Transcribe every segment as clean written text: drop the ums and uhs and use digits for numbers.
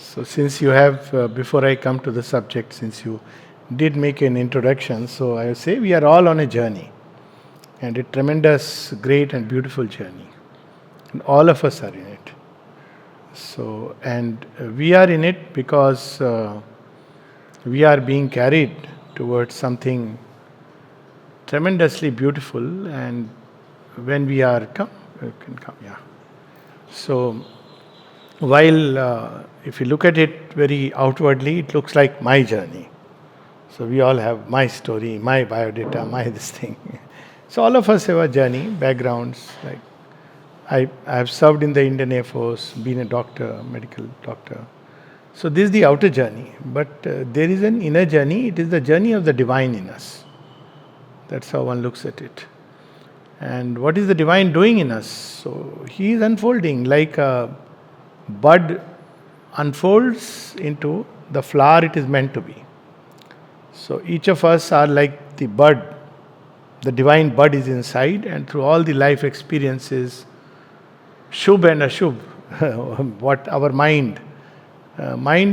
So since you have, before I come to the subject, since you did make an introduction, so I will say we are all on a journey, and a tremendous, great and beautiful journey. And all of us are in it. So, and we are in it because we are being carried towards something tremendously beautiful. And when we are, come, you can come, yeah. So, while if you look at it very outwardly, it looks like my journey. So we all have my story, my biodata, my this thing. So all of us have a journey, backgrounds. Like I have served in the Indian Air Force, been a doctor, medical doctor. So this is the outer journey, but there is an inner journey. It is the journey of the divine in us. That's how one looks at it. And what is the divine doing in us? So he is unfolding like a bud unfolds into the flower it is meant to be. So each of us are like the bud. The divine bud is inside, and through all the life experiences, Shubh and Ashubh, what our mind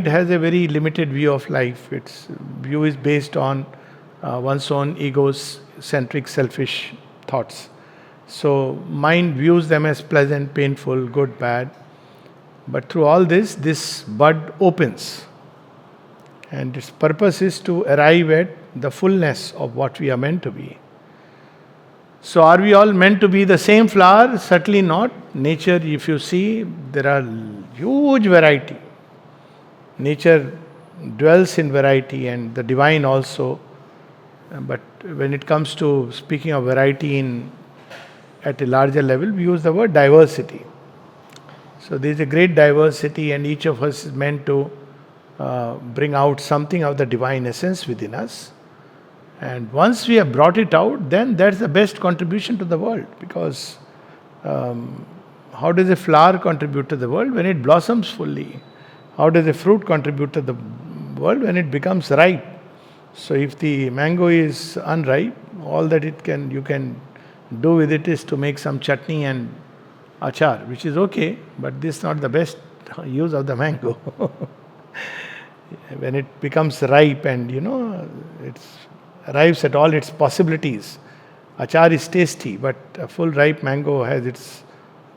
has a very limited view of life. Its view is based on one's own egocentric, selfish thoughts. So mind views them as pleasant, painful, good, bad. But through all this bud opens. And its purpose is to arrive at the fullness of what we are meant to be. So are we all meant to be the same flower? Certainly not. Nature, if you see, there are huge variety. Nature dwells in variety, and the divine also. But when it comes to speaking of variety at a larger level, we use the word diversity. So there is a great diversity, and each of us is meant to bring out something of the divine essence within us. And once we have brought it out, then that's the best contribution to the world. Because how does a flower contribute to the world? When it blossoms fully. How does a fruit contribute to the world? When it becomes ripe. So if the mango is unripe, all that you can do with it is to make some chutney and achar, which is okay, but this is not the best use of the mango. When it becomes ripe and it arrives at all its possibilities, achar is tasty, but a full ripe mango has its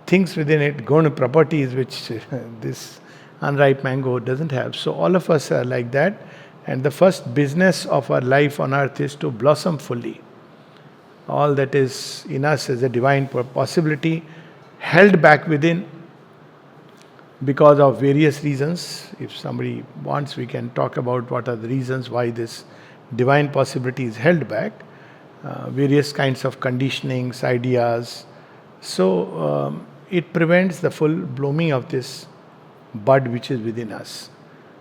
things within it, guna properties, which this unripe mango doesn't have. So all of us are like that, and the first business of our life on earth is to blossom fully. All that is in us is a divine possibility held back within because of various reasons. If somebody wants, we can talk about what are the reasons why this divine possibility is held back. Various kinds of conditionings, ideas. So it prevents the full blooming of this bud which is within us.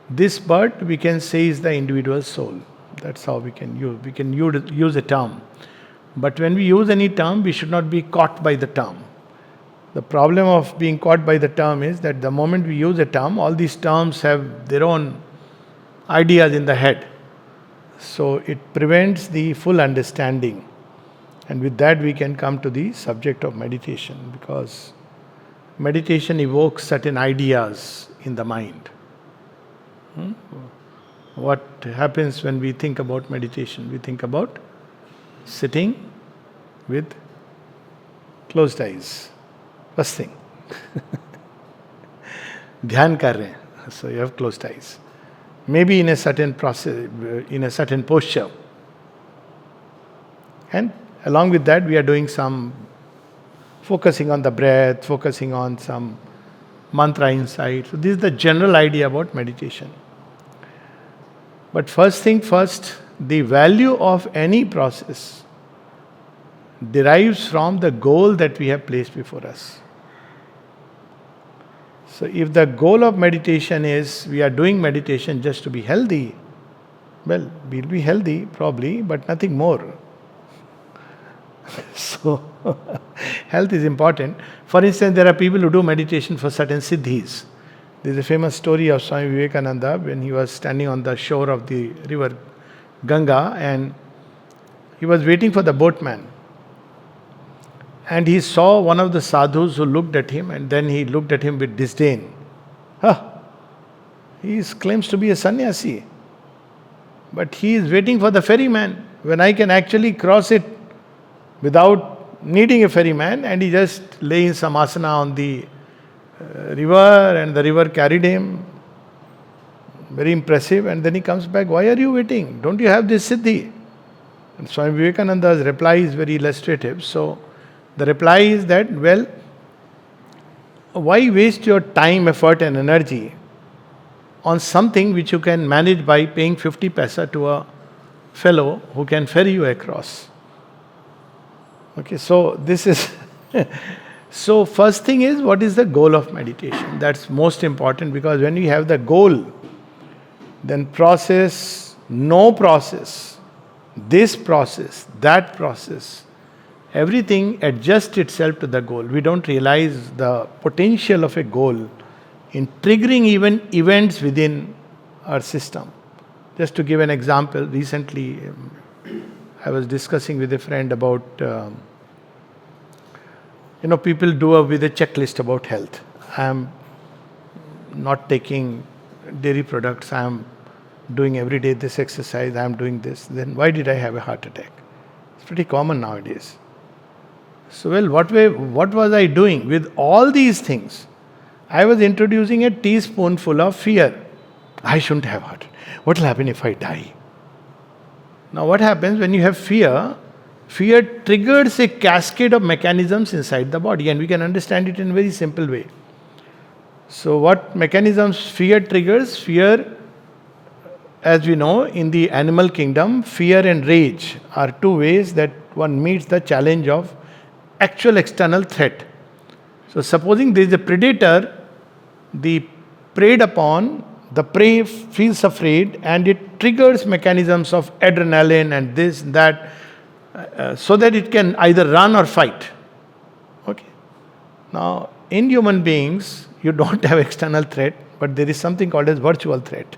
This bud, we can say, is the individual soul. That's how we can use a term. But when we use any term, we should not be caught by the term. The problem of being caught by the term is that the moment we use a term, all these terms have their own ideas in the head. So it prevents the full understanding. And with that we can come to the subject of meditation, because meditation evokes certain ideas in the mind. What happens when we think about meditation? We think about sitting with closed eyes. First thing. Dhyan kar rahe hain. So you have closed eyes. Maybe in a certain process, in a certain posture. And along with that, we are doing some focusing on the breath, focusing on some mantra inside. So this is the general idea about meditation. But first thing first, the value of any process derives from the goal that we have placed before us. So if the goal of meditation is we are doing meditation just to be healthy, well, we'll be healthy probably, but nothing more. So health is important. For instance, there are people who do meditation for certain siddhis. There is a famous story of Swami Vivekananda when he was standing on the shore of the river Ganga, and he was waiting for the boatman. And he saw one of the sadhus who looked at him, and then he looked at him with disdain. Huh! He claims to be a sannyasi, but he is waiting for the ferryman when I can actually cross it without needing a ferryman, and he just lay in some asana on the river, and the river carried him. Very impressive. And then he comes back, why are you waiting? Don't you have this siddhi? And Swami Vivekananda's reply is very illustrative. So the reply is that, well, why waste your time, effort and energy on something which you can manage by paying 50 paisa to a fellow who can ferry you across? Okay, so this is so first thing is, what is the goal of meditation? That's most important, because when you have the goal, then process, no process, this process, that process, everything adjusts itself to the goal. We don't realize the potential of a goal in triggering even events within our system. Just to give an example, recently I was discussing with a friend about, people do with a checklist about health. I am not taking dairy products, I am doing every day this exercise, I am doing this. Then why did I have a heart attack? It's pretty common nowadays. So, well, what was I doing? With all these things, I was introducing a teaspoonful of fear. I shouldn't have heart attack. What will happen if I die? Now, what happens when you have fear? Fear triggers a cascade of mechanisms inside the body, and we can understand it in a very simple way. So, what mechanisms fear triggers? Fear, as we know, in the animal kingdom, fear and rage are two ways that one meets the challenge of actual external threat. So, supposing there is a predator, the preyed upon, the prey feels afraid, and it triggers mechanisms of adrenaline and this and that, so that it can either run or fight. Okay. Now, in human beings, you don't have external threat, but there is something called as virtual threat.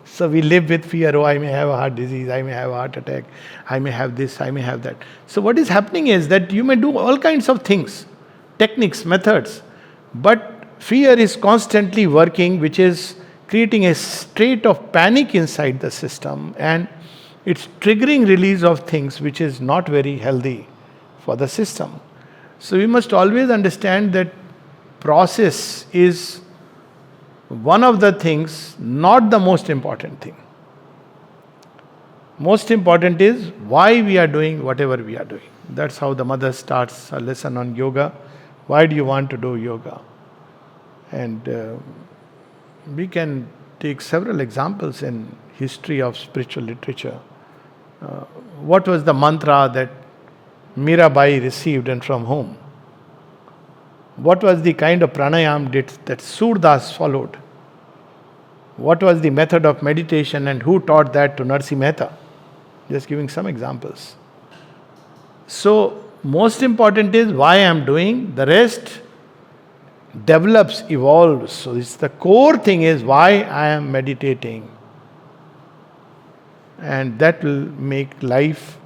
So we live with fear. Oh, I may have a heart disease, I may have a heart attack, I may have this, I may have that. So what is happening is that you may do all kinds of things, techniques, methods, but fear is constantly working, which is creating a state of panic inside the system, and it's triggering release of things which is not very healthy for the system. So we must always understand that process is one of the things, not the most important thing. Most important is why we are doing whatever we are doing. That's how the mother starts her lesson on yoga. Why do you want to do yoga? And we can take several examples in history of spiritual literature. What was the mantra that Mirabai received and from whom? What was the kind of pranayam that Surdas followed? What was the method of meditation and who taught that to Narsi Mehta? Just giving some examples. So, most important is why I am doing, the rest develops, evolves. So, it's the core thing is why I am meditating. And that will make life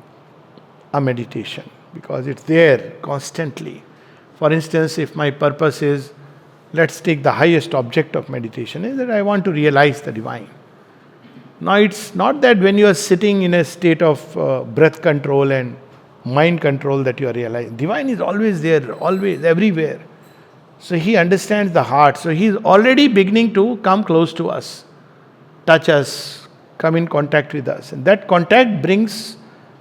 a meditation, because it's there constantly. For instance, if my purpose is, let's take the highest object of meditation, is that I want to realize the divine. Now, it's not that when you are sitting in a state of breath control and mind control that you are realizing. Divine is always there, always, everywhere. So he understands the heart. So he is already beginning to come close to us, touch us, come in contact with us. And that contact brings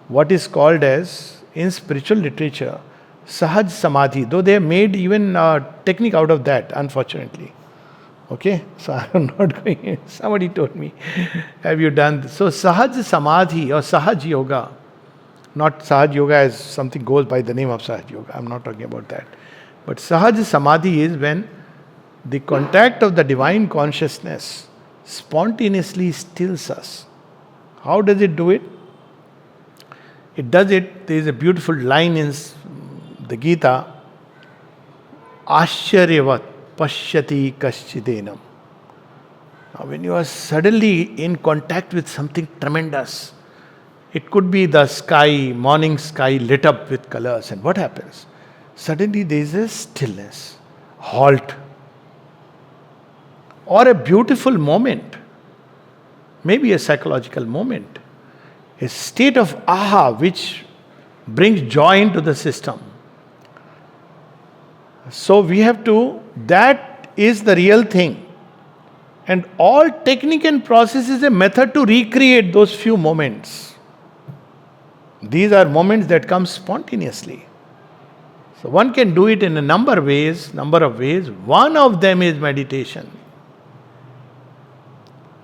what is called as, in spiritual literature, Sahaj Samadhi, though they have made even a technique out of that, unfortunately. Okay, so I am not going, somebody told me, have you done this? So Sahaj Samadhi or Sahaj Yoga, not Sahaj Yoga as something goes by the name of Sahaj Yoga, I am not talking about that. But Sahaj Samadhi is when the contact of the divine consciousness spontaneously stills us. How does it do it? It does it, there is a beautiful line in the Gita, Ashcharyavat pashyati kaschidenam. Now when you are suddenly in contact with something tremendous, it could be the sky, morning sky lit up with colors, and what happens? Suddenly there is a stillness, halt. or a beautiful moment, maybe a psychological moment, a state of aha which brings joy into the system. So we have to, that is the real thing. And all technique and process is a method to recreate those few moments. These are moments that come spontaneously. So one can do it in a number of ways. One of them is meditation.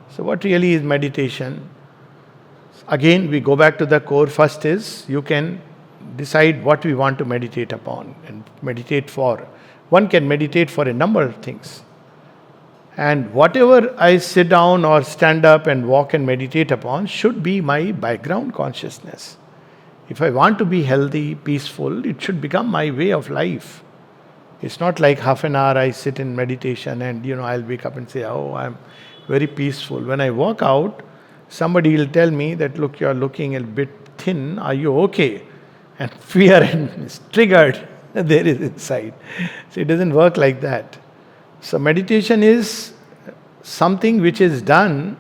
So what really is meditation? Again, we go back to the core. First is, you can decide what we want to meditate upon and meditate for. One can meditate for a number of things. And whatever I sit down or stand up and walk and meditate upon should be my background consciousness. If I want to be healthy, peaceful, it should become my way of life. It's not like half an hour I sit in meditation and I'll wake up and say, oh, I'm very peaceful. When I walk out, somebody will tell me that, look, you're looking a bit thin, are you okay? And fear is triggered, there is inside. So it doesn't work like that. So meditation is something which is done,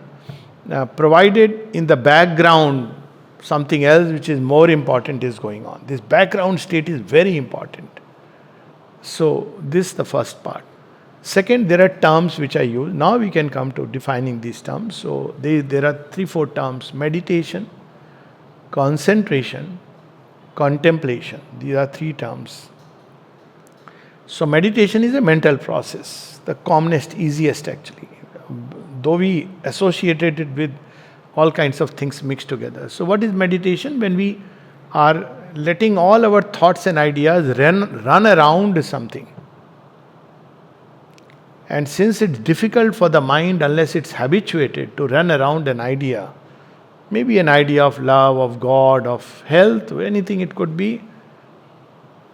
provided in the background, something else which is more important is going on. This background state is very important. So this is the first part. Second, there are terms which I use. Now we can come to defining these terms. So there are 3-4 terms: meditation, concentration, contemplation. These are 3 terms. So meditation is a mental process, the commonest, easiest actually, though we associated it with all kinds of things mixed together. So what is meditation? When we are letting all our thoughts and ideas run around something. And since it's difficult for the mind, unless it's habituated to run around an idea, maybe an idea of love, of God, of health, anything it could be.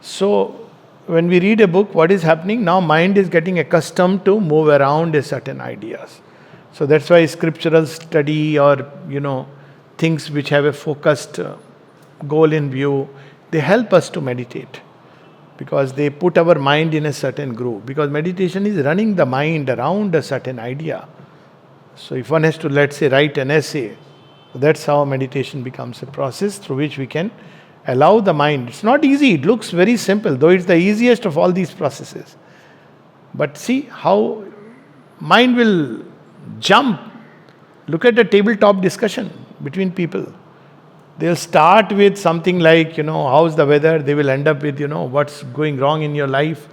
So when we read a book, what is happening? Now mind is getting accustomed to move around a certain ideas. So that's why scriptural study or, things which have a focused goal in view, they help us to meditate. Because they put our mind in a certain groove. Because meditation is running the mind around a certain idea. So if one has to, let's say, write an essay, that's how meditation becomes a process through which we can allow the mind. It's not easy, it looks very simple, though it's the easiest of all these processes. But see how mind will jump. Look at a tabletop discussion between people. They'll start with something like, how's the weather? They will end up with, what's going wrong in your life.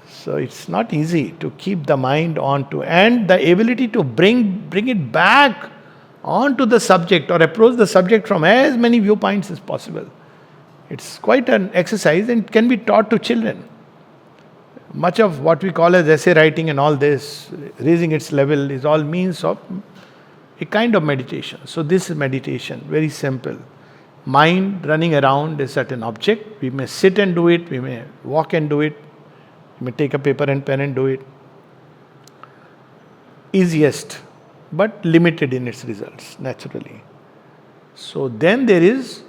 So it's not easy to keep the mind onto, and the ability to bring it back onto the subject or approach the subject from as many viewpoints as possible. It's quite an exercise and can be taught to children. Much of what we call as essay writing and all this, raising its level, is all means of a kind of meditation. So this is meditation, very simple. Mind running around a certain object. We may sit and do it, we may walk and do it, we may take a paper and pen and do it. Easiest, but limited in its results, naturally. So then there is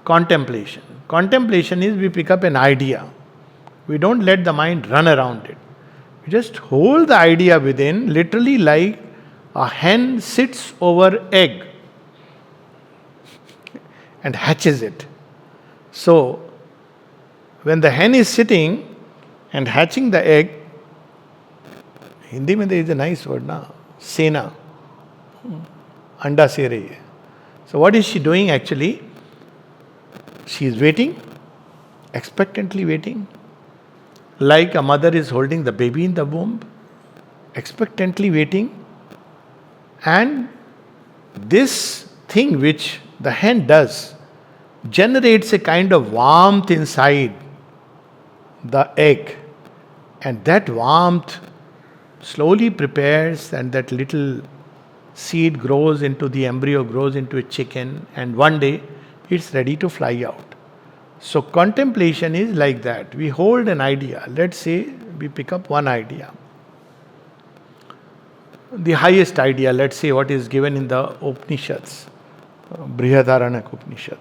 contemplation. Contemplation is we pick up an idea. We don't let the mind run around it. We just hold the idea within, literally like a hen sits over egg and hatches it. So when the hen is sitting and hatching the egg, Hindi mein there is a nice word, na? Sena. Anda se rahi hai. So what is she doing actually? She is waiting, expectantly waiting, like a mother is holding the baby in the womb, expectantly waiting. And this thing which the hen does generates a kind of warmth inside the egg, and that warmth slowly prepares, and that little seed grows into the embryo, grows into a chicken, and one day it's ready to fly out. So contemplation is like that. We hold an idea. Let's say we pick up one idea. The highest idea, let's say what is given in the Upanishads, Brihadaranyaka Upanishad,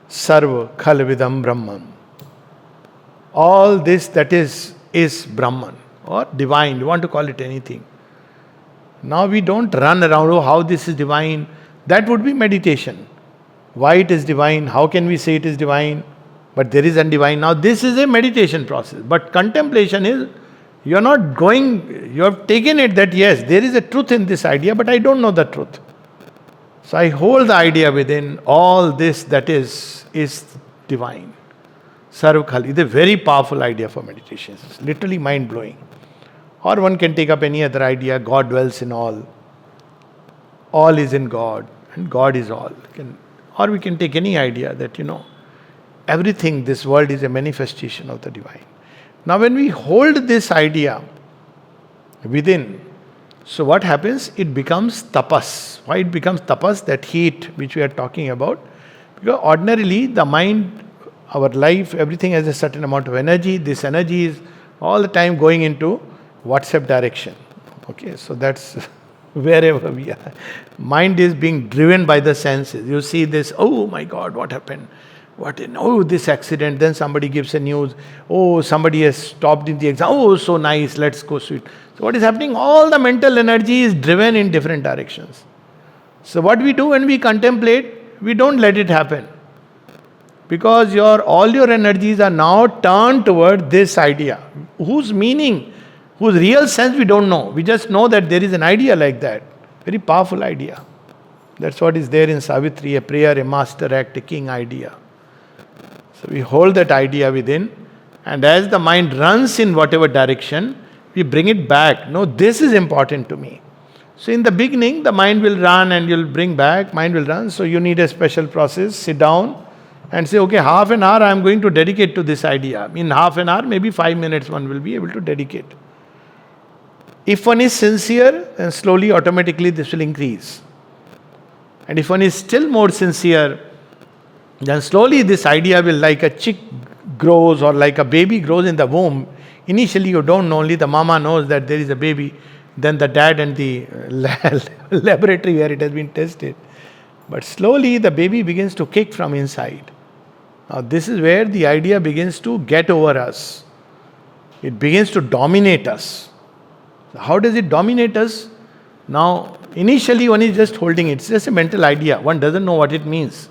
Sarva Khal Vidam Brahman. All this that is Brahman. or divine, you want to call it anything. Now we don't run around, oh, how this is divine. That would be meditation. Why it is divine? How can we say it is divine? But there is undivine. Now this is a meditation process. But contemplation is, you're not going, you have taken it that yes, there is a truth in this idea, but I don't know the truth. So I hold the idea within, all this that is divine. Sarvkhali is a very powerful idea for meditation. It's literally mind-blowing. Or one can take up any other idea, God dwells in all. All is in God, and God is all. Or we can take any idea that, everything, this world is a manifestation of the divine. Now when we hold this idea within, so what happens? It becomes tapas. Why it becomes tapas? That heat which we are talking about. Because ordinarily the mind, our life, everything has a certain amount of energy. This energy is all the time going into WhatsApp direction. Okay, so that's wherever we are. Mind is being driven by the senses. You see this, oh my God, what happened? This accident, then somebody gives a news, oh, somebody has stopped in the exam, oh, so nice, let's go sweet. So what is happening? All the mental energy is driven in different directions. So what we do when we contemplate, we don't let it happen. Because all your energies are now turned toward this idea, whose meaning, whose real sense we don't know. We just know that there is an idea like that. Very powerful idea. That's what is there in Savitri, a prayer, a master act, a king idea. So we hold that idea within, and as the mind runs in whatever direction, we bring it back. No, this is important to me. So in the beginning, the mind will run and you'll bring back, mind will run. So you need a special process, sit down and say, okay, half an hour I am going to dedicate to this idea. In half an hour, maybe 5 minutes one will be able to dedicate. If one is sincere, then slowly, automatically this will increase. And if one is still more sincere, then slowly this idea will, like a chick grows or like a baby grows in the womb. Initially you don't know, only the mama knows that there is a baby, then the dad and the laboratory where it has been tested. But slowly the baby begins to kick from inside. Now this is where the idea begins to get over us. It begins to dominate us. How does it dominate us? Now, initially one is just holding it. It's just a mental idea. One doesn't know what it means.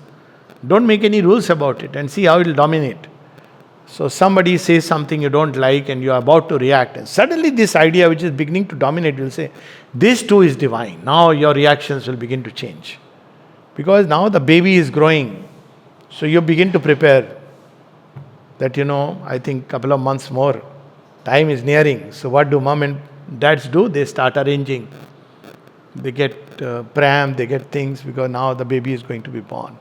Don't make any rules about it and see how it will dominate. So somebody says something you don't like and you are about to react, and suddenly this idea which is beginning to dominate will say, this too is divine. Now your reactions will begin to change. Because now the baby is growing. So you begin to prepare that, I think couple of months more, time is nearing. So what do mom and dads do? They start arranging. They get pram, they get things, because now the baby is going to be born.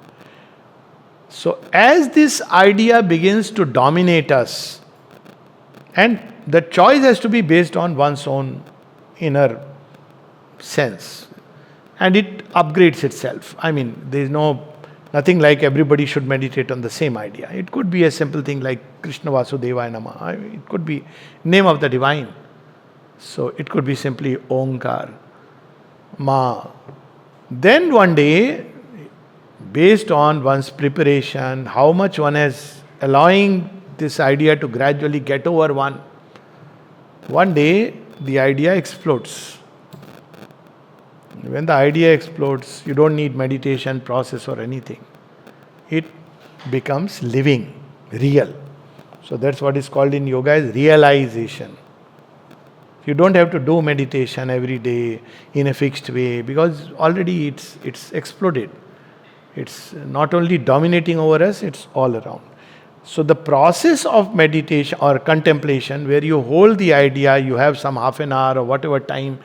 So as this idea begins to dominate us, and the choice has to be based on one's own inner sense, and it upgrades itself. I mean, there is nothing like everybody should meditate on the same idea. It could be a simple thing like Krishna Vasudevaya Namah. It could be name of the divine. So it could be simply Omkar, Ma. Then one day, based on one's preparation, how much one is allowing this idea to gradually get over one day the idea explodes. When the idea explodes, you don't need meditation process or anything. It becomes living, real. So that's what is called in yoga as realization. You don't have to do meditation every day in a fixed way, because already it's exploded. It's not only dominating over us, it's all around. So the process of meditation or contemplation, where you hold the idea, you have some half an hour or whatever time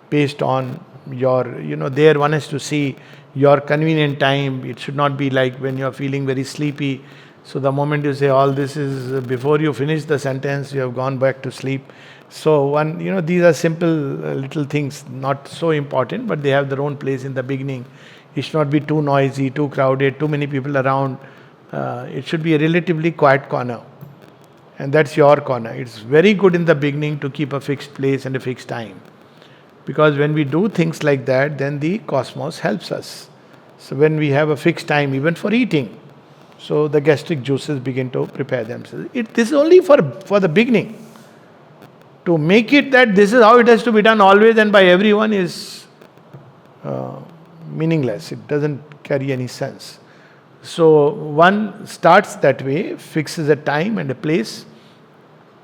based on your, there one has to see your convenient time. It should not be like when you are feeling very sleepy. So the moment you say all this is, before you finish the sentence, you have gone back to sleep. So these are simple little things, not so important, but they have their own place in the beginning. It should not be too noisy, too crowded, too many people around. It should be a relatively quiet corner. And that's your corner. It's very good in the beginning to keep a fixed place and a fixed time. Because when we do things like that, then the cosmos helps us. So when we have a fixed time, even for eating, so the gastric juices begin to prepare themselves. This is only for the beginning. To make it that this is how it has to be done always and by everyone is meaningless. It doesn't carry any sense. So one starts that way, fixes a time and a place.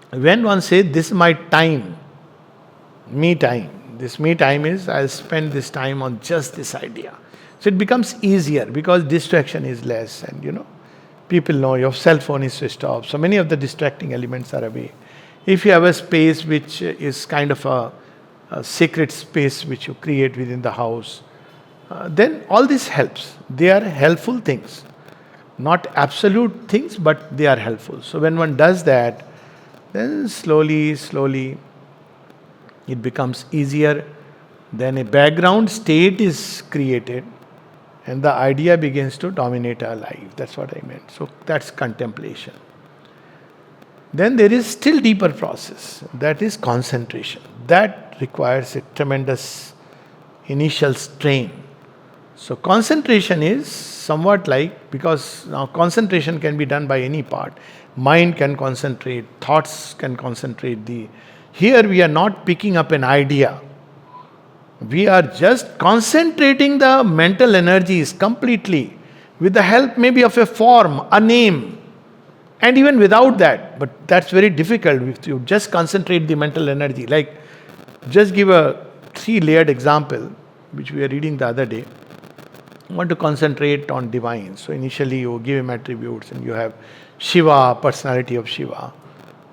When one says, this is my time, me time. This me time is, I'll spend this time on just this idea. So it becomes easier because distraction is less, and people know your cell phone is switched off. So many of the distracting elements are away. If you have a space which is kind of a sacred space which you create within the house, then all this helps. They are helpful things. Not absolute things, but they are helpful. So when one does that, then slowly, slowly, it becomes easier. Then a background state is created and the idea begins to dominate our life. That's what I meant. So that's contemplation. Then there is still deeper process. That is concentration. That requires a tremendous initial strain. So concentration is somewhat like, because now concentration can be done by any part. Mind can concentrate, thoughts can concentrate. Here we are not picking up an idea. We are just concentrating the mental energies completely with the help maybe of a form, a name. And even without that, but that's very difficult if you just concentrate the mental energy. Like, just give a 3-layered example, which we were reading the other day. You want to concentrate on divine. So initially you give him attributes and you have Shiva, personality of Shiva.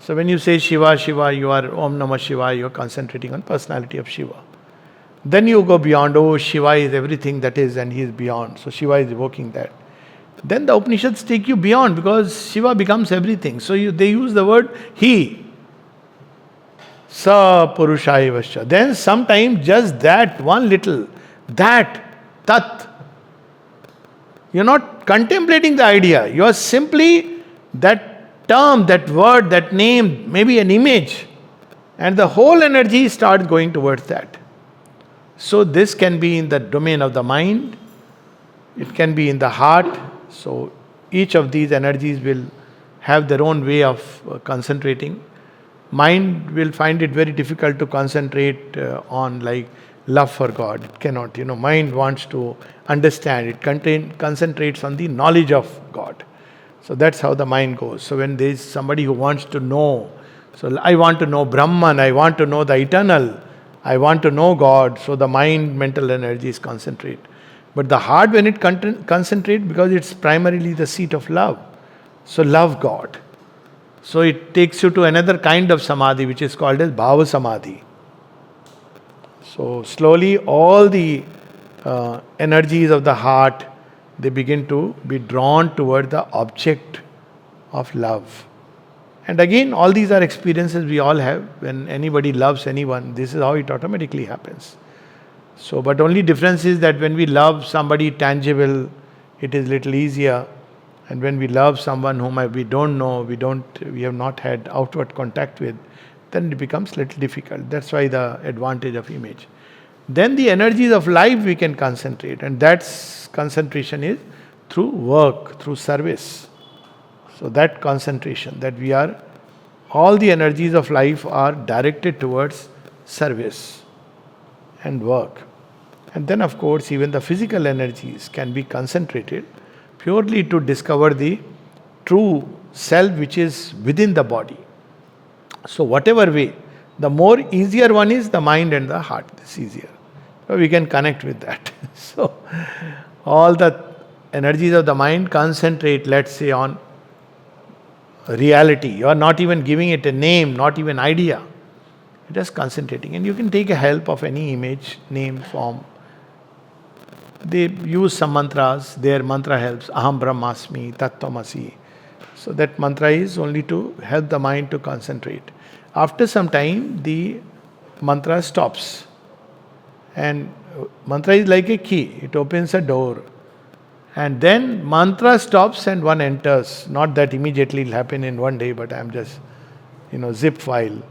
So when you say Shiva, Shiva, you are Om Namah Shiva, you are concentrating on personality of Shiva. Then you go beyond, oh, Shiva is everything that is and he is beyond. So Shiva is evoking that. Then the Upanishads take you beyond because Shiva becomes everything. So they use the word he. Sa Purushaya Vascha. Then sometimes just that one little, that, tat. You're not contemplating the idea. You are simply that term, that word, that name, maybe an image. And the whole energy starts going towards that. So this can be in the domain of the mind. It can be in the heart. So each of these energies will have their own way of concentrating. Mind will find it very difficult to concentrate on like love for God. It cannot. Mind wants to understand. It concentrates on the knowledge of God. So that's how the mind goes. So when there is somebody who wants to know, so I want to know Brahman, I want to know the eternal, I want to know God. So the mind, mental energies concentrate. But the heart, when it concentrates, because it's primarily the seat of love. So love God. So it takes you to another kind of samadhi, which is called as bhava samadhi. So slowly all the energies of the heart, they begin to be drawn toward the object of love. And again, all these are experiences we all have. When anybody loves anyone, this is how it automatically happens. So, but only difference is that when we love somebody tangible, it is little easier. And when we love someone whom we don't know, we have not had outward contact with, then it becomes little difficult. That's why the advantage of image. Then the energies of life we can concentrate, and that's concentration is through work, through service. So that concentration, that we are, all the energies of life are directed towards service and work. And then of course even the physical energies can be concentrated purely to discover the true self which is within the body. So whatever way, the more easier one is the mind and the heart. It's easier. So we can connect with that. So all the energies of the mind concentrate, let's say, on reality. You are not even giving it a name, not even idea. It is concentrating. And you can take a help of any image, name, form. They use some mantras. Their mantra helps. Aham Brahmasmi, Tattvamasi. So that mantra is only to help the mind to concentrate. After some time, the mantra stops. And mantra is like a key. It opens a door. And then mantra stops and one enters. Not that immediately it will happen in one day, but I am just, zip file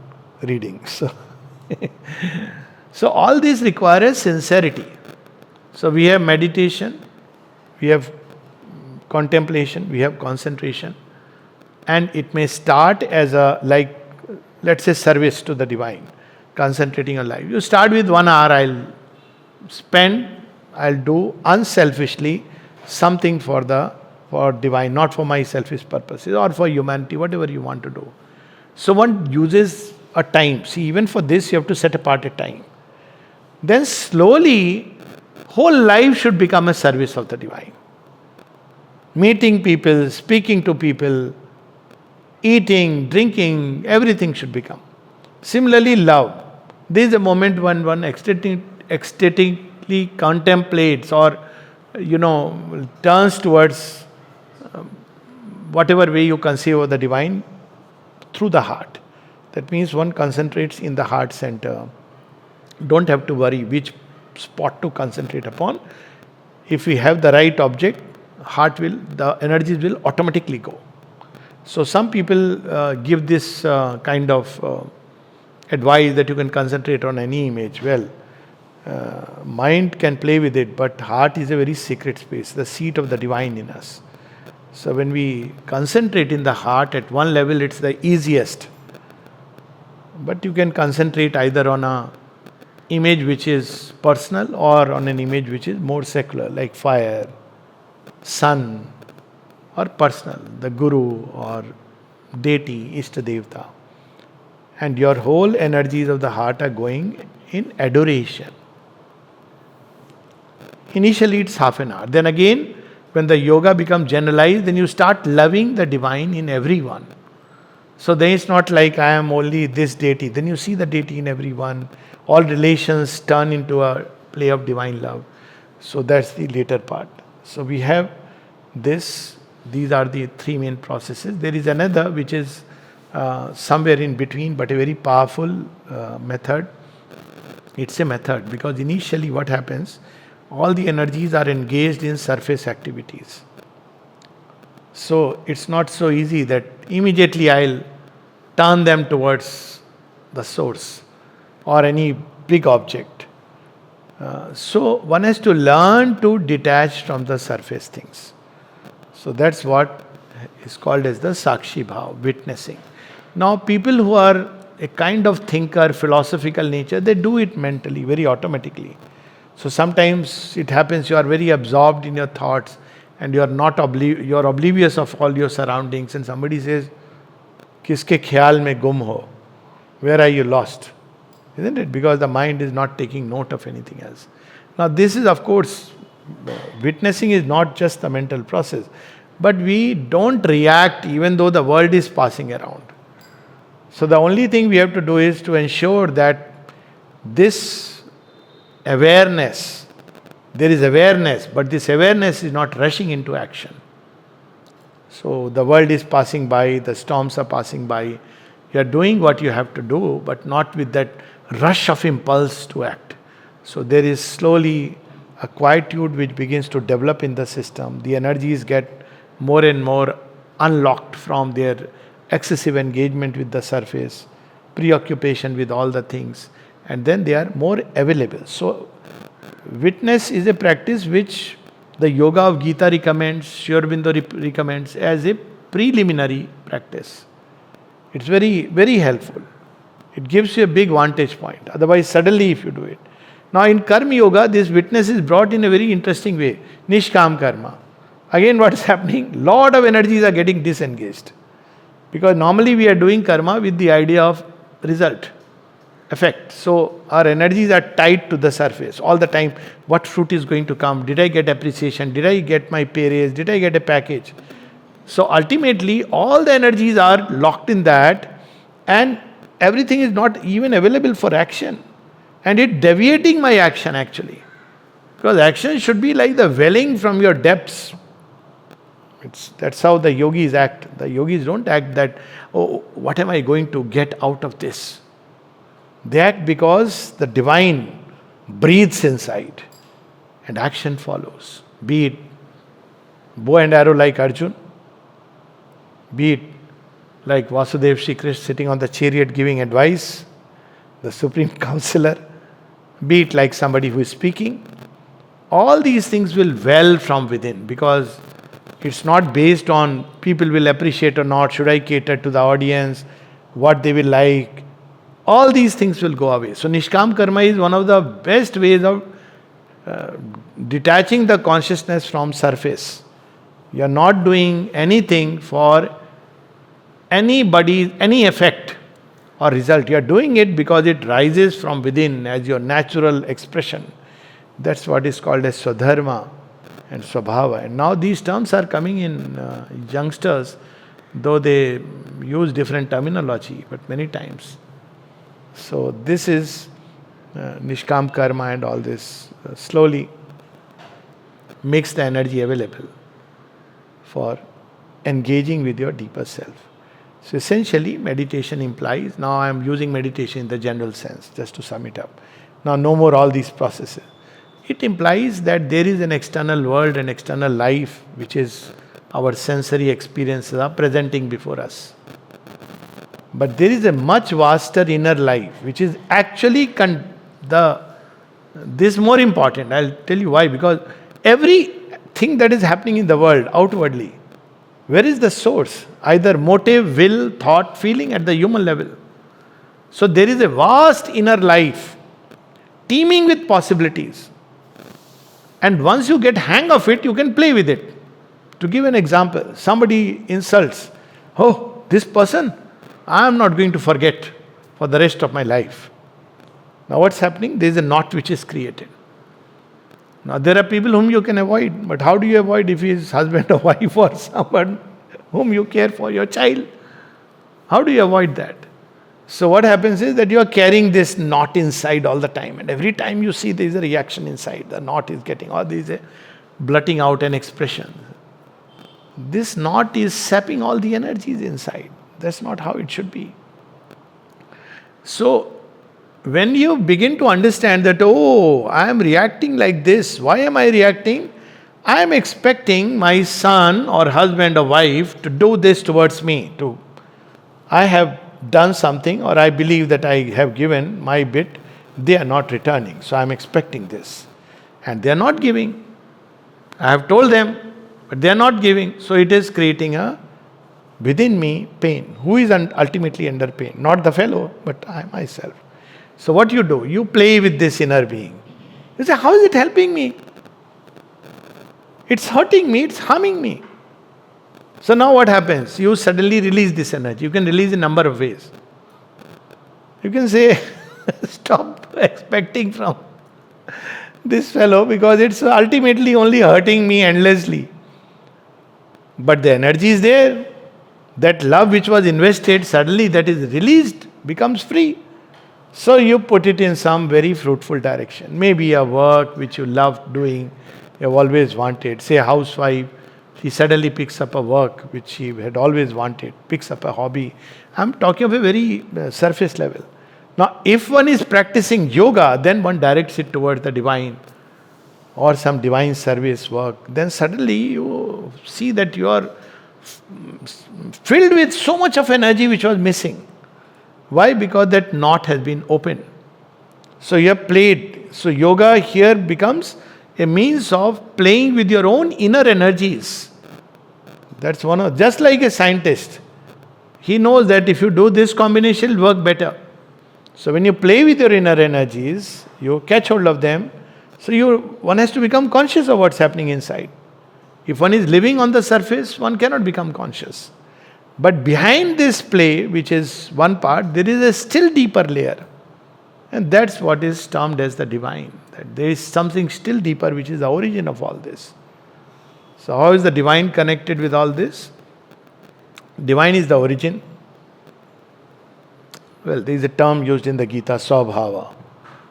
reading. So all this requires sincerity. So we have meditation, we have contemplation, we have concentration. And it may start as let's say, service to the divine, concentrating on life. You start with 1 hour, I'll do unselfishly something for divine, not for my selfish purposes or for humanity, whatever you want to do. So one uses a time. See, even for this, you have to set apart a time. Then slowly, whole life should become a service of the divine. Meeting people, speaking to people, eating, drinking, everything should become. Similarly, love. This is a moment when one ecstatically contemplates or, turns towards whatever way you conceive of the divine through the heart. That means one concentrates in the heart center. Don't have to worry which spot to concentrate upon. If we have the right object, the energies will automatically go. So some people give this kind of advice that you can concentrate on any image. Well, mind can play with it, but heart is a very secret space, the seat of the divine in us. So when we concentrate in the heart, at one level it's the easiest. But you can concentrate either on a image which is personal or on an image which is more secular, like fire, sun, or personal, the guru or deity, Ishta Devta. And your whole energies of the heart are going in adoration. Initially it's half an hour. Then again, when the yoga becomes generalized, then you start loving the divine in everyone. So then it's not like I am only this deity. Then you see the deity in everyone. All relations turn into a play of divine love. So that's the later part. So we have this. These are the three main processes. There is another which is somewhere in between, but a very powerful method. It's a method because initially what happens, all the energies are engaged in surface activities. So it's not so easy that immediately I'll turn them towards the source or any big object. So one has to learn to detach from the surface things. So that's what is called as the Sakshi Bhav, witnessing. Now people who are a kind of thinker, philosophical nature, they do it mentally, very automatically. So sometimes it happens you are very absorbed in your thoughts and you are not you are oblivious of all your surroundings, and somebody says, "Kiske khayal mein gum ho?" Where are you lost? Isn't it? Because the mind is not taking note of anything else. Now this is, of course, witnessing is not just the mental process, but we don't react even though the world is passing around. So the only thing we have to do is to ensure that this awareness, there is awareness, but this awareness is not rushing into action. So the world is passing by, the storms are passing by. You are doing what you have to do, but not with that rush of impulse to act. So there is slowly a quietude which begins to develop in the system. The energies get more and more unlocked from their excessive engagement with the surface, preoccupation with all the things, and then they are more available. So witness is a practice which the Yoga of Gita recommends, Sri Aurobindo recommends as a preliminary practice. It's very, very helpful. It gives you a big vantage point. Otherwise, suddenly if you do it. Now in Karma Yoga, this witness is brought in a very interesting way. Nishkam Karma. Again, what is happening? Lot of energies are getting disengaged. Because normally we are doing karma with the idea of result, effect. So our energies are tied to the surface all the time. What fruit is going to come? Did I get appreciation? Did I get my pay raise? Did I get a package? So ultimately, all the energies are locked in that, and everything is not even available for action. And it deviating my action actually. Because action should be like the welling from your depths. That's how the yogis act. The yogis don't act that, oh, what am I going to get out of this? They act because the divine breathes inside and action follows. Be it bow and arrow like Arjun, be it like Vasudev Shri Krishna sitting on the chariot giving advice, the supreme counselor, be it like somebody who is speaking. All these things will well from within because it's not based on people will appreciate or not, should I cater to the audience, what they will like. All these things will go away. So Nishkam Karma is one of the best ways of detaching the consciousness from surface. You are not doing anything for anybody, any effect or result. You are doing it because it rises from within as your natural expression. That's what is called as Swadharma and Swabhava. And now these terms are coming in youngsters, though they use different terminology, but many times. So this is Nishkam Karma, and all this slowly makes the energy available for engaging with your deeper self. So essentially meditation implies, now I am using meditation in the general sense, just to sum it up. Now no more all these processes. It implies that there is an external world, an external life, which is our sensory experiences are presenting before us. But there is a much vaster inner life, which is actually this is more important. I'll tell you why. Because everything that is happening in the world outwardly, where is the source? Either motive, will, thought, feeling at the human level. So there is a vast inner life, teeming with possibilities. And once you get hang of it, you can play with it. To give an example, somebody insults, oh, this person, I am not going to forget for the rest of my life. Now what's happening? There is a knot which is created. Now there are people whom you can avoid, but how do you avoid if he is husband or wife or someone whom you care for, your child? How do you avoid that? So what happens is that you are carrying this knot inside all the time, and every time you see there is a reaction inside, the knot is getting, or there is a blurting out an expression. This knot is sapping all the energies inside. That's not how it should be. So when you begin to understand that, oh, I am reacting like this, why am I reacting? I am expecting my son or husband or wife to do this towards me. I have done something, or I believe that I have given my bit, they are not returning. So I am expecting this. And they are not giving. I have told them, but they are not giving. So it is creating within me pain. Who is ultimately under pain? Not the fellow, but I myself. So what you do? You play with this inner being. You say, how is it helping me? It's hurting me, it's harming me. So now what happens? You suddenly release this energy. You can release in a number of ways. You can say, stop expecting from this fellow because it's ultimately only hurting me endlessly. But the energy is there. That love which was invested, suddenly that is released, becomes free. So you put it in some very fruitful direction. Maybe a work which you loved doing, you have always wanted. Say a housewife, she suddenly picks up a work which she had always wanted, picks up a hobby. I'm talking of a very surface level. Now, if one is practicing yoga, then one directs it towards the divine or some divine service work. Then suddenly you see that you are filled with so much of energy which was missing. Why? Because that knot has been opened. So you have played. So yoga here becomes a means of playing with your own inner energies. That's one of, just like a scientist. He knows that if you do this combination, it will work better. So when you play with your inner energies, you catch hold of them. So one has to become conscious of what's happening inside. If one is living on the surface, one cannot become conscious. But behind this play, which is one part, there is a still deeper layer. And that's what is termed as the divine. That there is something still deeper which is the origin of all this. So how is the divine connected with all this? Divine is the origin. Well, there is a term used in the Gita, Swabhava.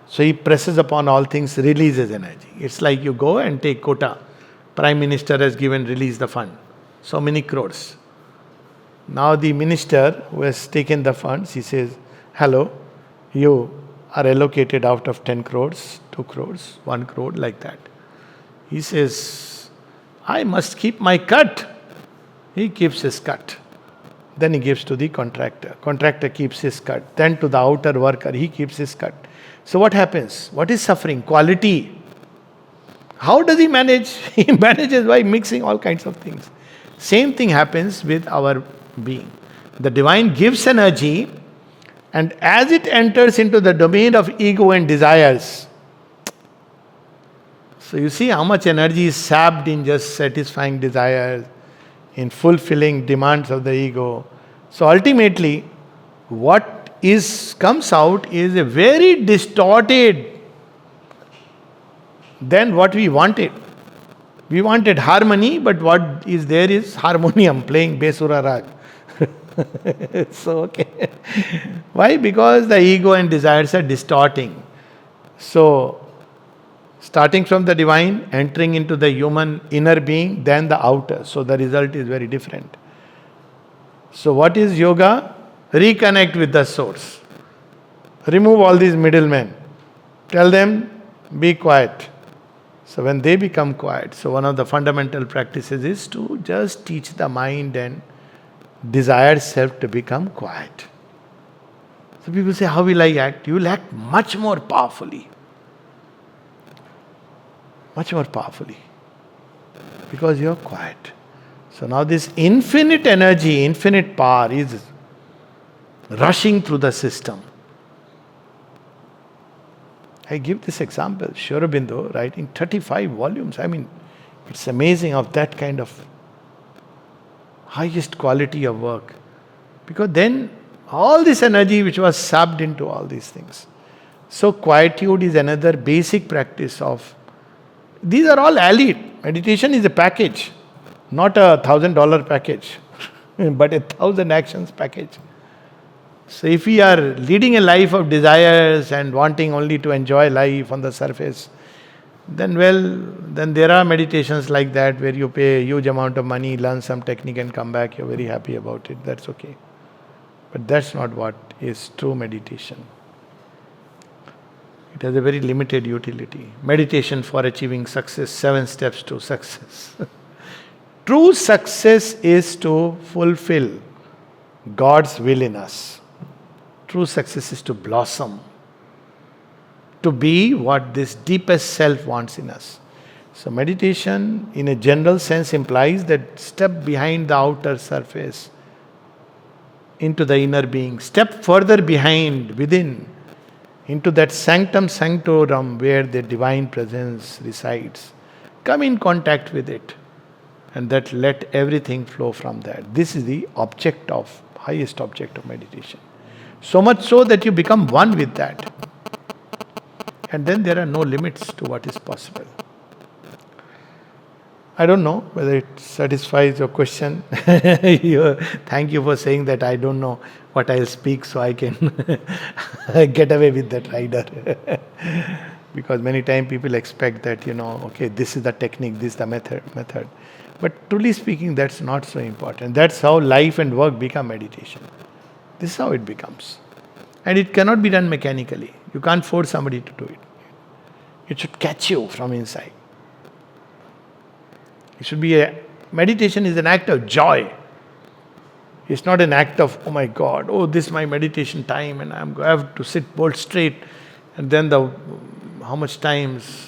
So he presses upon all things, releases energy. It's like you go and take quota. Prime Minister has released the fund. So many crores. Now the minister who has taken the funds, he says, hello, you are allocated out of 10 crores, 2 crores, 1 crore, like that. He says, I must keep my cut. He keeps his cut. Then he gives to the contractor. Contractor keeps his cut. Then to the outer worker, he keeps his cut. So what happens? What is suffering? Quality. How does he manage? He manages by mixing all kinds of things. Same thing happens with our being. The divine gives energy, and as it enters into the domain of ego and desires, so you see how much energy is sapped in just satisfying desires, in fulfilling demands of the ego. So ultimately, what comes out is a very distorted than what we wanted. We wanted harmony, but what is there is harmonium playing Besura Rag. So, okay. Why? Because the ego and desires are distorting. So, starting from the divine, entering into the human inner being, then the outer. So, the result is very different. So, what is yoga? Reconnect with the source. Remove all these middlemen. Tell them, be quiet. So when they become quiet, so one of the fundamental practices is to just teach the mind and desired self to become quiet. So people say, how will I act? You will act much more powerfully. Much more powerfully. Because you are quiet. So now this infinite energy, infinite power is rushing through the system. I give this example, Sri Aurobindo writing 35 volumes. I mean, it's amazing of that kind of highest quality of work. Because then all this energy which was subbed into all these things. So quietude is another basic practice of, these are all allied. Meditation is a package, not a $1,000 package, but a 1,000 actions package. So if we are leading a life of desires and wanting only to enjoy life on the surface, then there are meditations like that where you pay a huge amount of money, learn some technique and come back, you're very happy about it, that's okay. But that's not what is true meditation. It has a very limited utility. Meditation for achieving success, 7 steps to success. True success is to fulfill God's will in us. True success is to blossom, to be what this deepest self wants in us. So meditation in a general sense implies that step behind the outer surface into the inner being, step further behind, within, into that sanctum sanctorum where the divine presence resides. Come in contact with it, and that let everything flow from that. This is the highest object of meditation. So much so that you become one with that. And then there are no limits to what is possible. I don't know whether it satisfies your question. Thank you for saying that I don't know what I'll speak, so I can get away with that rider. Because many times people expect that, okay, this is the technique, this is the method. But truly speaking, that's not so important. That's how life and work become meditation. This is how it becomes. And it cannot be done mechanically. You can't force somebody to do it. It should catch you from inside. It should be meditation is an act of joy. It's not an act of, oh my God, this is my meditation time and I have to sit bolt straight. And then how much times?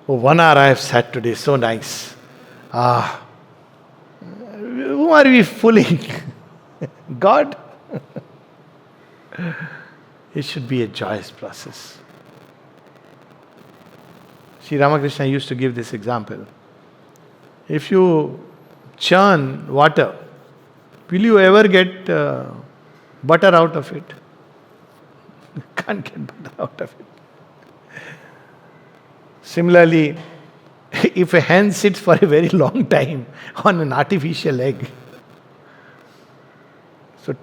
1 hour I have sat today, so nice. Who are we fooling? God? It should be a joyous process. Sri Ramakrishna used to give this example. If you churn water, will you ever get butter out of it? You can't get butter out of it. Similarly, if a hen sits for a very long time on an artificial egg, so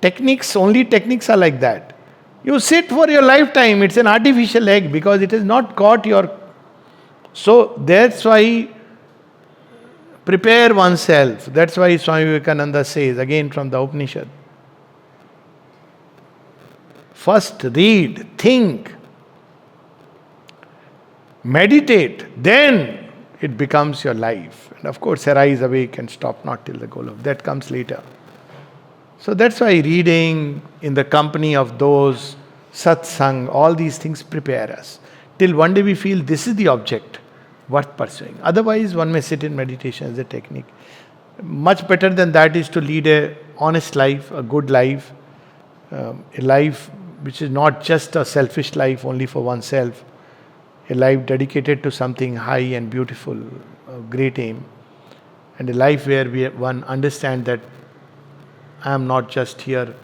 only techniques are like that. You sit for your lifetime, it's an artificial egg because it has not caught your... So that's why prepare oneself. That's why Swami Vivekananda says, again from the Upanishad, first read, think, meditate, then it becomes your life. And of course, arise, awake and stop not till the goal of that comes later. So that's why reading in the company of those, satsang, all these things prepare us. Till one day we feel this is the object worth pursuing. Otherwise, one may sit in meditation as a technique. Much better than that is to lead a honest life, a good life, a life which is not just a selfish life only for oneself, a life dedicated to something high and beautiful, a great aim, and a life where one understands that I am not just here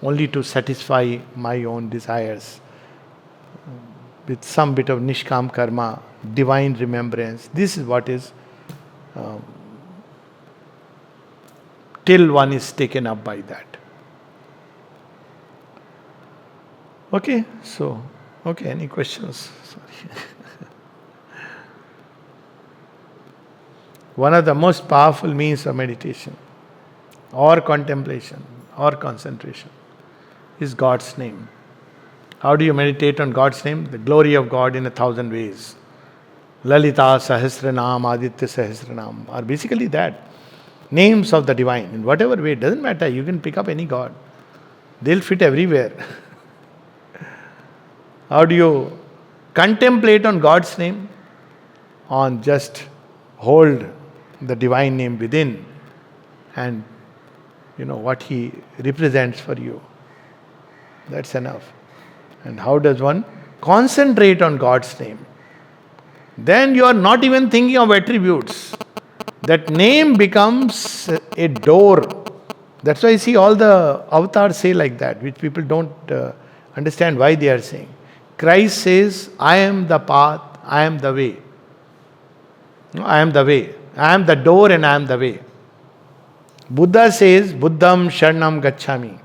only to satisfy my own desires, with some bit of nishkam karma, divine remembrance. This is what is till one is taken up by that. Okay, so, any questions? Sorry. One of the most powerful means of meditation or contemplation or concentration is God's name. How do you meditate on God's name? The glory of God in 1,000 ways. Lalita Sahasranam, Aditya Sahasranam are basically that. Names of the divine in whatever way, it doesn't matter, you can pick up any God. They'll fit everywhere. How do you contemplate on God's name? On just hold the divine name within and what he represents for you. That's enough. And how does one concentrate on God's name? Then you are not even thinking of attributes. That name becomes a door. That's why I see all the avatars say like that, which people don't understand why they are saying. Christ says, I am the path, I am the way. No, I am the way. I am the door and I am the way. Buddha says, Buddham Sharanam Gacchami.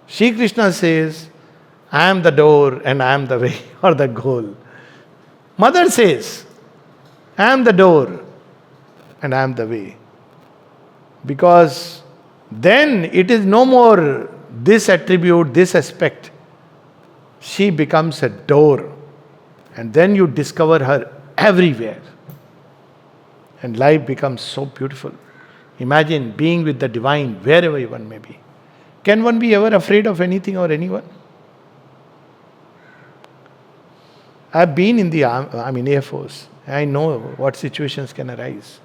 Shri Krishna says, I am the door and I am the way or the goal. Mother says, I am the door and I am the way. Because then it is no more this attribute, this aspect. She becomes a door. And then you discover her everywhere. And life becomes so beautiful. Imagine being with the divine wherever one may be. Can one be ever afraid of anything or anyone? I've been in the Air Force. I know what situations can arise.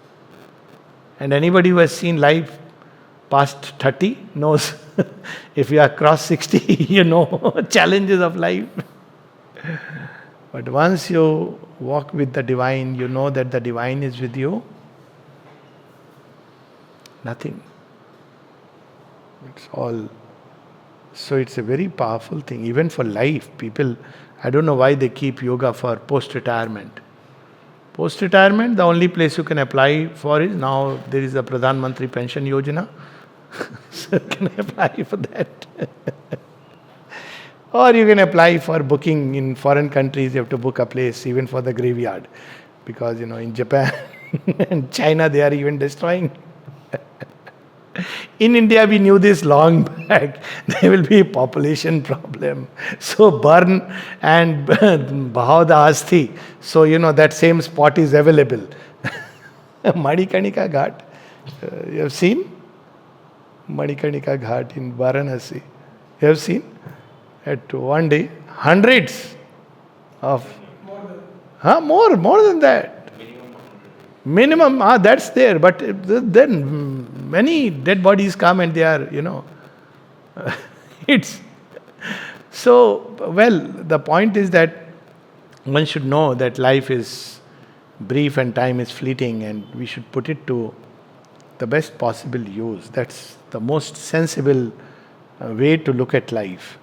And anybody who has seen life past 30 knows if you are cross 60, you know challenges of life. But once you walk with the divine, you know that the divine is with you. Nothing. It's all. So it's a very powerful thing. Even for life, people, I don't know why they keep yoga for post-retirement. Post-retirement, the only place you can apply for is now there is a Pradhan Mantri Pension Yojana. So you can apply for that. Or you can apply for booking in foreign countries, you have to book a place even for the graveyard. Because, in Japan and China, they are even destroying. In India, we knew this long back. There will be a population problem. So burn and bahav the asthi. So, that same spot is available. Madikanika Ghat. You have seen? Madikanika Ghat in Varanasi. You have seen? At one day, hundreds of... More than that. Minimum, that's there, but then many dead bodies come and they are, it's... So, the point is that one should know that life is brief and time is fleeting and we should put it to the best possible use. That's the most sensible way to look at life.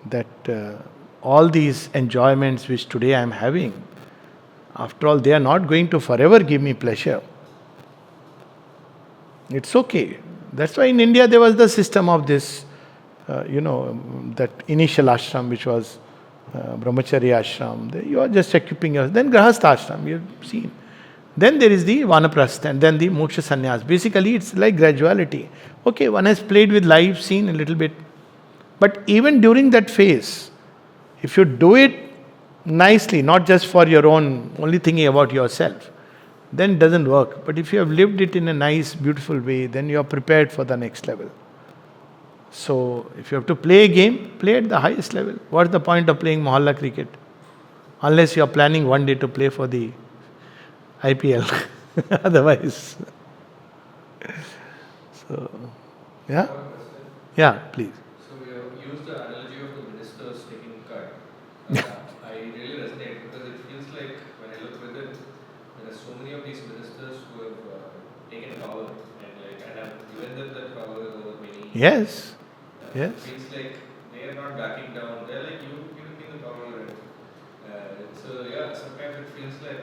That all these enjoyments which today I am having, after all, they are not going to forever give me pleasure. It's okay. That's why in India there was the system of this, that initial ashram which was brahmacharya ashram. You are just equipping yourself. Then grahastha ashram, you've seen. Then there is the vanaprastha and then the moksha sannyas. Basically it's like graduality. Okay, one has played with life, seen a little bit. But even during that phase, if you do it nicely, not just for your own, only thinking about yourself, then it doesn't work. But if you have lived it in a nice, beautiful way, then you are prepared for the next level. So, if you have to play a game, play at the highest level. What's the point of playing Mohalla cricket? Unless you are planning one day to play for the IPL. Otherwise. So, yeah? One question. Yeah, please. So we have used the analogy of the ministers taking cut. I really resonate because it feels like when I look within, there are so many of these ministers who have taken power and have given them that power over many years. Yes, yes. It feels like they are not backing down. They're like, you give me the power. So yeah, sometimes it feels like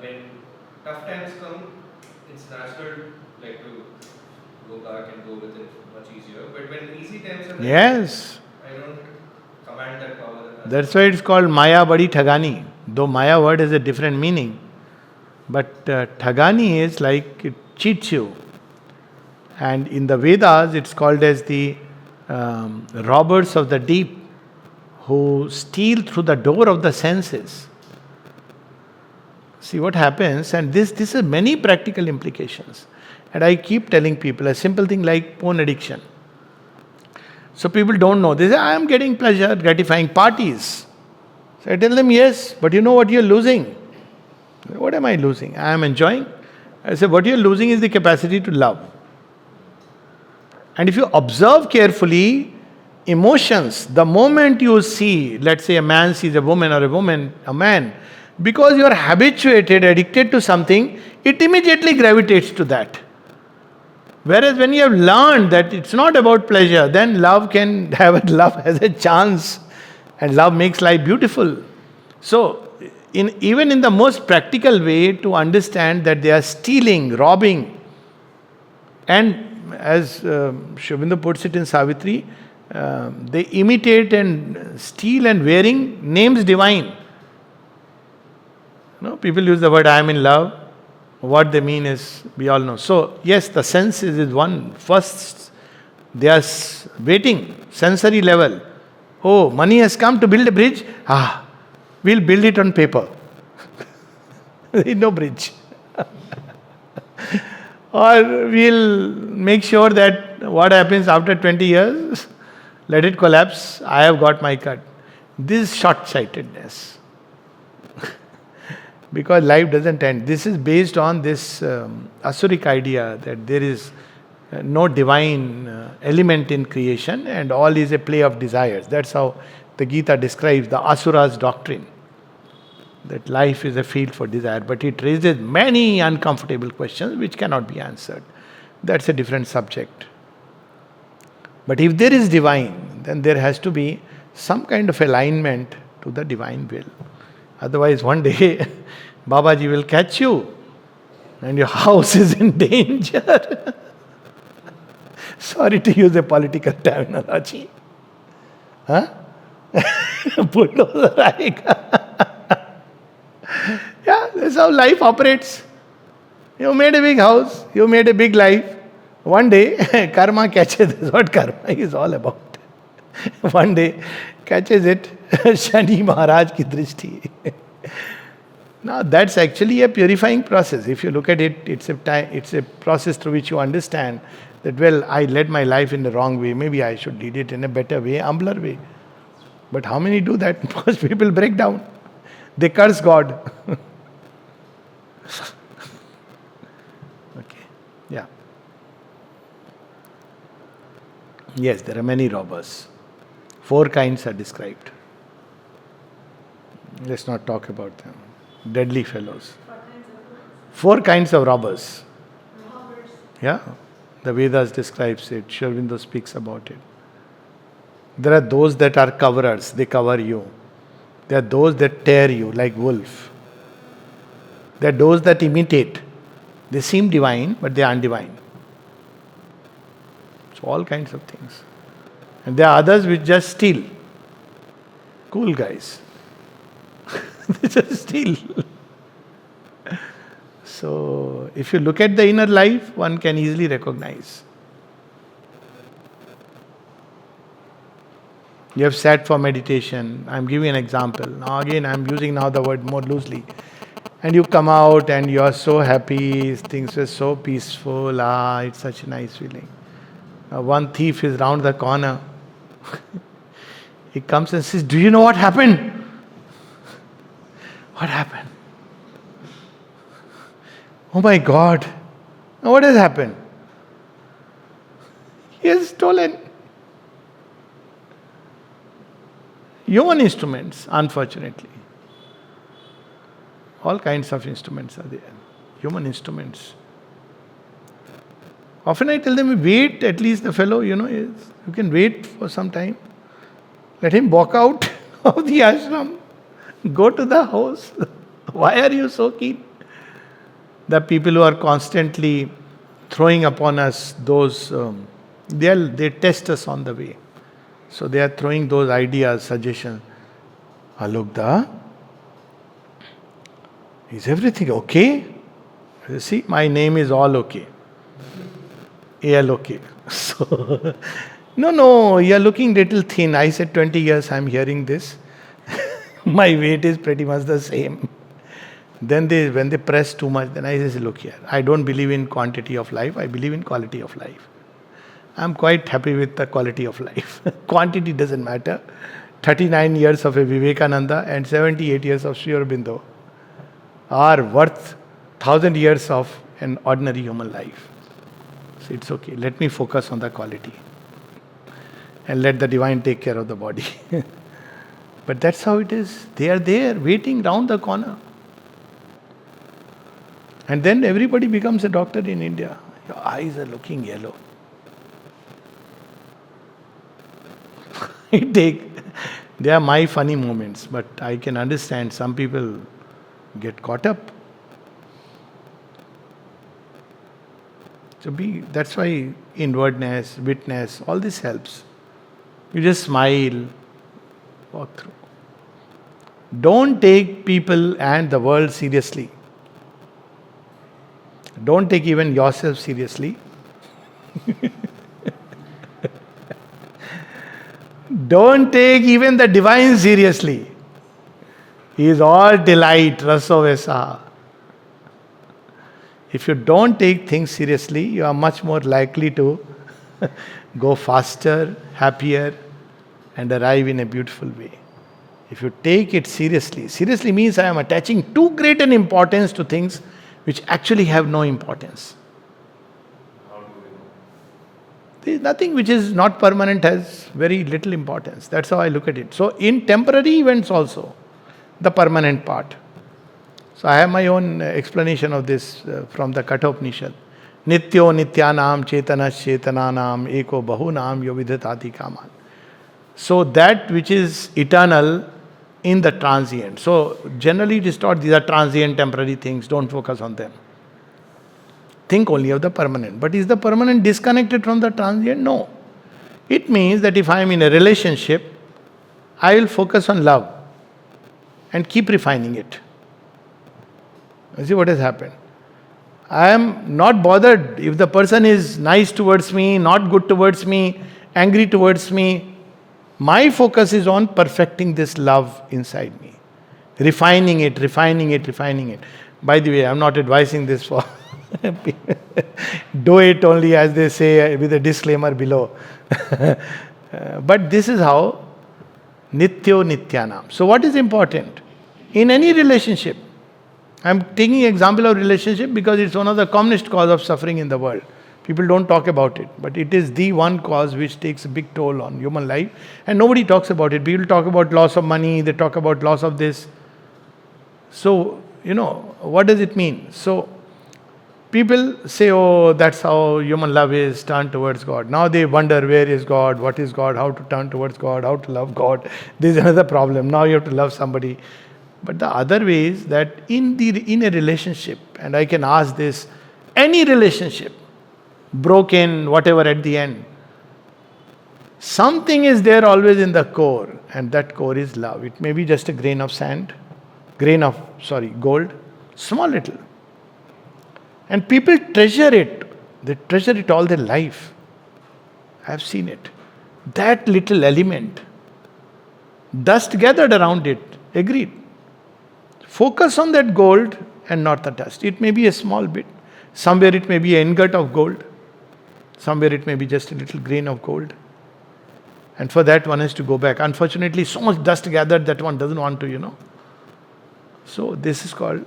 when tough times come, it's natural like to go back and go with it much easier. But when easy times are there, Yes. I don't command that power. That's why it's called Maya Badi Thagani. Though Maya word has a different meaning. But Thagani is like it cheats you. And in the Vedas, it's called as the robbers of the deep who steal through the door of the senses. See what happens, and this has many practical implications. And I keep telling people a simple thing like porn addiction. So people don't know. They say, I am getting pleasure, gratifying parties. So I tell them, yes, but you know what you're losing? What am I losing? I am enjoying. I say, what you're losing is the capacity to love. And if you observe carefully, emotions, the moment you see, let's say a man sees a woman or a woman, a man, because you are habituated, addicted to something, it immediately gravitates to that. Whereas when you have learned that it's not about pleasure, then love has a chance, and love makes life beautiful. So, even in the most practical way, to understand that they are stealing, robbing, and as Sri Aurobindo puts it in Savitri, they imitate and steal and wearing names divine. No, people use the word I am in love. What they mean is, we all know. So, yes, the senses is one. First, they are waiting, sensory level. Oh, money has come to build a bridge. We'll build it on paper. No bridge. Or we'll make sure that what happens after 20 years, let it collapse. I have got my cut. This short-sightedness. Because life doesn't end. This is based on this Asuric idea that there is no divine element in creation and all is a play of desires. That's how the Gita describes the Asura's doctrine. That life is a field for desire, but it raises many uncomfortable questions which cannot be answered. That's a different subject. But if there is divine, then there has to be some kind of alignment to the divine will. Otherwise, one day, Babaji will catch you and your house is in danger. Sorry to use a political terminology. Huh? Bulldozer aayega. Yeah, that's how life operates. You made a big house, you made a big life. One day, karma catches. That's what karma is all about. One day, catches it, Shani Maharaj ki drishti. Now, that's actually a purifying process. If you look at it, it's a process through which you understand that, well, I led my life in the wrong way. Maybe I should lead it in a better way, humbler way. But how many do that? Most people break down. They curse God. Okay. Yeah. Yes, there are many robbers. 4 kinds are described. Let's not talk about them. Deadly fellows. 4 kinds of robbers. Yeah. The Vedas describes it. Sri Aurobindo speaks about it. There are those that are coverers. They cover you. There are those that tear you like wolf. There are those that imitate. They seem divine, but they aren't divine. So all kinds of things. And there are others which just steal. Cool guys. They just steal. So if you look at the inner life, one can easily recognize. You have sat for meditation. I'm giving an example. Now again, I'm using now the word more loosely. And you come out and you are so happy, things were so peaceful. It's such a nice feeling. One thief is round the corner. He comes and says, do you know what happened? What happened? Oh my God, Now what has happened? He has stolen human instruments, unfortunately. All kinds of instruments are there. Human instruments. Often I tell them, wait, at least the fellow, you can wait for some time. Let him walk out of the ashram. Go to the house. Why are you so keen? The people who are constantly throwing upon us those, they test us on the way. So they are throwing those ideas, suggestions. Alok, is everything okay? You see, my name is all okay. ALOK. So, no, you are looking little thin. I said 20 years I am hearing this. My weight is pretty much the same. Then when they press too much, then I say, look here, I don't believe in quantity of life, I believe in quality of life. I'm quite happy with the quality of life. Quantity doesn't matter. 39 years of a Vivekananda and 78 years of Sri Aurobindo are worth 1000 years of an ordinary human life. So it's okay. Let me focus on the quality. And let the divine take care of the body. But that's how it is. They are there, waiting round the corner. And then everybody becomes a doctor in India. Your eyes are looking yellow. They are my funny moments, but I can understand some people get caught up. So that's why inwardness, witness, all this helps. You just smile, walk through. Don't take people and the world seriously. Don't take even yourself seriously. Don't take even the divine seriously. He is all delight, raso vesa. If you don't take things seriously, you are much more likely to go faster, happier, and arrive in a beautiful way. If you take it seriously means I am attaching too great an importance to things which actually have no importance. How do we know? There is nothing which is not permanent has very little importance. That's how I look at it. So in temporary events also, the permanent part. So I have my own explanation of this from the Kathopanishad. Nityo nityanam chetanas chetananam eko bahunam yovidhatati kaman. So that which is eternal in the transient. So generally it is taught these are transient, temporary things, don't focus on them. Think only of the permanent. But is the permanent disconnected from the transient? No. It means that if I am in a relationship, I will focus on love and keep refining it. You see what has happened? I am not bothered if the person is nice towards me, not good towards me, angry towards me. My focus is on perfecting this love inside me. Refining it. By the way, I am not advising this for do it only as they say with a disclaimer below. But this is how Nityo Nityanam. So what is important? In any relationship, I am taking example of relationship because it's one of the commonest cause of suffering in the world. People don't talk about it, but it is the one cause which takes a big toll on human life, and nobody talks about it. People talk about loss of money, they talk about loss of this. So, what does it mean? So, people say, oh, that's how human love is, turn towards God. Now they wonder, where is God, what is God, how to turn towards God, how to love God. This is another problem. Now you have to love somebody. But the other way is that in a relationship, and I can ask this, any relationship, broken, whatever at the end, something is there always in the core, and that core is love. It may be just a grain of gold, small little. And people treasure it. They treasure it all their life. I have seen it. That little element, dust gathered around it, agreed. Focus on that gold and not the dust. It may be a small bit. Somewhere it may be an ingot of gold. Somewhere it may be just a little grain of gold. And for that one has to go back. Unfortunately, so much dust gathered that one doesn't want to, So this is called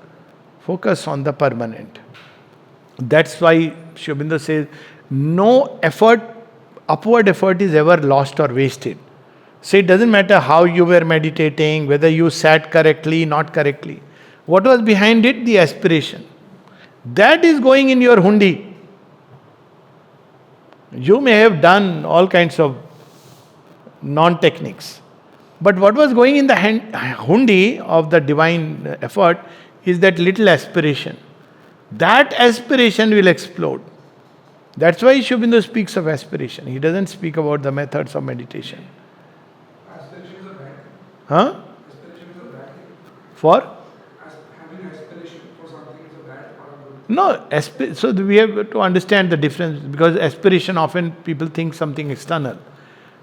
focus on the permanent. That's why Sri Aurobindo says, no effort, upward effort is ever lost or wasted. So it doesn't matter how you were meditating, whether you sat correctly, not correctly. What was behind it? The aspiration. That is going in your hundi. You may have done all kinds of non-techniques. But what was going in the hundi of the divine effort is that little aspiration. That aspiration will explode. That's why Sri Aurobindo speaks of aspiration. He doesn't speak about the methods of meditation. Aspiration is a bad thing. Huh? Aspiration is a bad thing. For? Having aspiration for something is a bad or a good. No, so we have to understand the difference, because aspiration, often people think something external.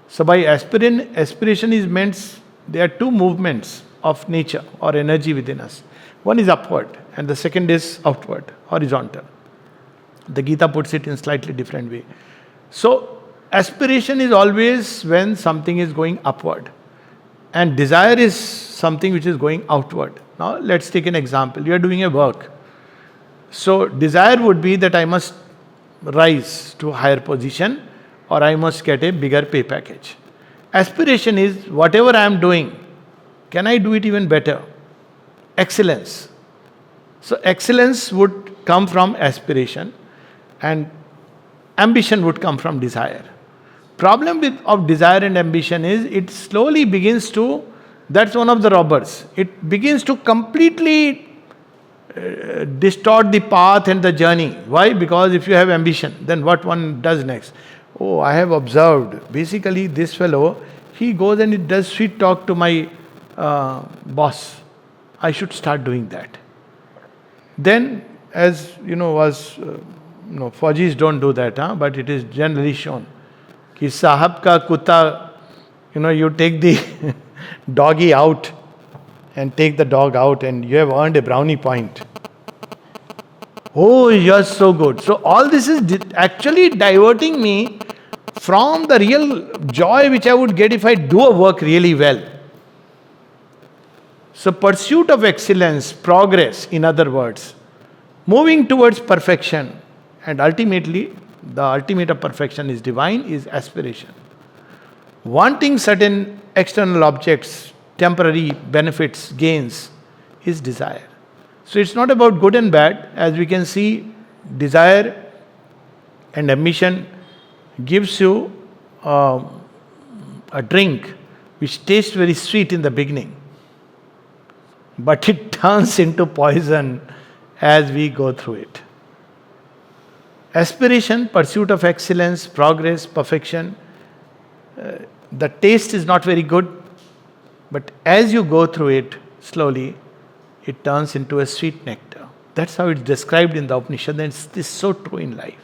So by aspiration is meant, there are two movements of nature or energy within us. One is upward and the second is outward, horizontal. The Gita puts it in slightly different way. So aspiration is always when something is going upward, and desire is something which is going outward. Now let's take an example. You are doing a work. So desire would be that I must rise to a higher position, or I must get a bigger pay package. Aspiration is whatever I am doing, can I do it even better? Excellence. So excellence would come from aspiration, and ambition would come from desire. Problem of desire and ambition is it slowly begins to, that's one of the robbers. It begins to completely distort the path and the journey. Why? Because if you have ambition, then what one does next? Oh, I have observed, basically this fellow, he goes and he does sweet talk to my boss. I should start doing that. Then, as you know, Faujis don't do that, but it is generally shown. Ki sahab ka kutta, you take the doggy out and take the dog out, and you have earned a brownie point. Oh, you're so good. So all this is actually diverting me from the real joy which I would get if I do a work really well. So pursuit of excellence, progress, in other words, moving towards perfection, and ultimately, the ultimate of perfection is divine, is aspiration. Wanting certain external objects, temporary benefits, gains, is desire. So it's not about good and bad. As we can see, desire and ambition gives you a drink which tastes very sweet in the beginning, but it turns into poison as we go through it. Aspiration, pursuit of excellence, progress, perfection, the taste is not very good, but as you go through it slowly, it turns into a sweet nectar. That's how it's described in the Upanishad, and it is so true in life.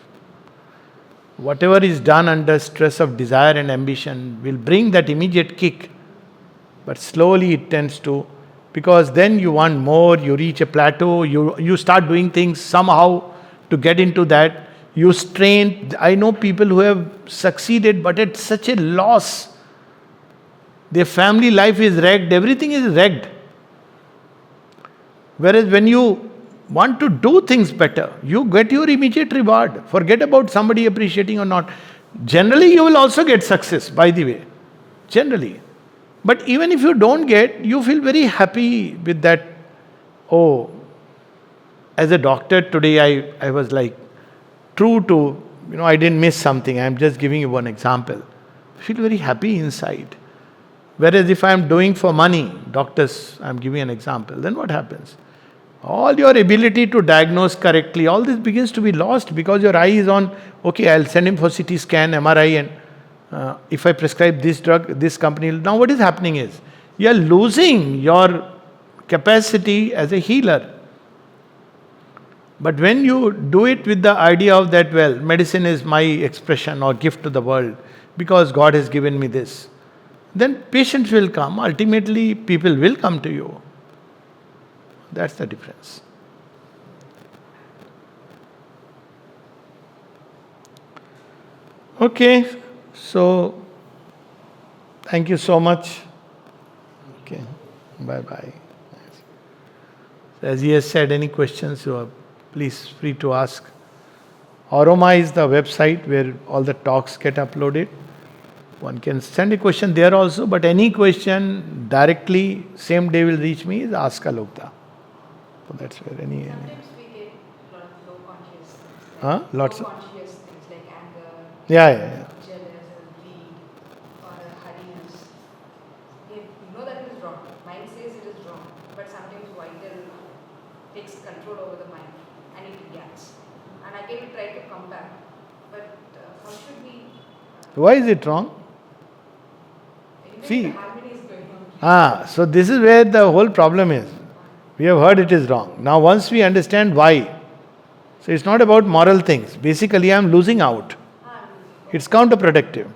Whatever is done under stress of desire and ambition will bring that immediate kick, but slowly it tends to, because then you want more, you reach a plateau, you start doing things somehow to get into that. You strain. I know people who have succeeded, but at such a loss. Their family life is wrecked, everything is wrecked. Whereas when you want to do things better, you get your immediate reward. Forget about somebody appreciating or not. Generally, you will also get success, by the way. Generally. But even if you don't get, you feel very happy with that. Oh, as a doctor today, I was like, true to, I didn't miss something. I'm just giving you one example. I feel very happy inside. Whereas if I'm doing for money, doctors, I'm giving an example, then what happens? All your ability to diagnose correctly, all this begins to be lost because your eye is on, okay, I'll send him for CT scan, MRI, and if I prescribe this drug, this company. Now what is happening is, you are losing your capacity as a healer. But when you do it with the idea of that, well, medicine is my expression or gift to the world because God has given me this, then patients will come. Ultimately, people will come to you. That's the difference. Okay, so thank you so much. Okay, bye-bye. As he has said, any questions you are please free to ask. Aroma is the website where all the talks get uploaded. One can send a question there also, but any question directly, same day will reach me is Ask Alokda. So that's where any. Sometimes we get a lot of low conscious things. Huh? Like Lots low of. conscious things like anger, Yeah. jealous, or greed, or hurriness. We know that it is wrong. Mind says it is wrong, but sometimes vital takes control over the mind and it reacts. And again, we try to come back. But how should we? Why is it wrong? Anyway, See. the harmony is going on. So this is where the whole problem is. We have heard it is wrong. Now, once we understand why, so it's not about moral things. Basically, I am losing out. It's counterproductive.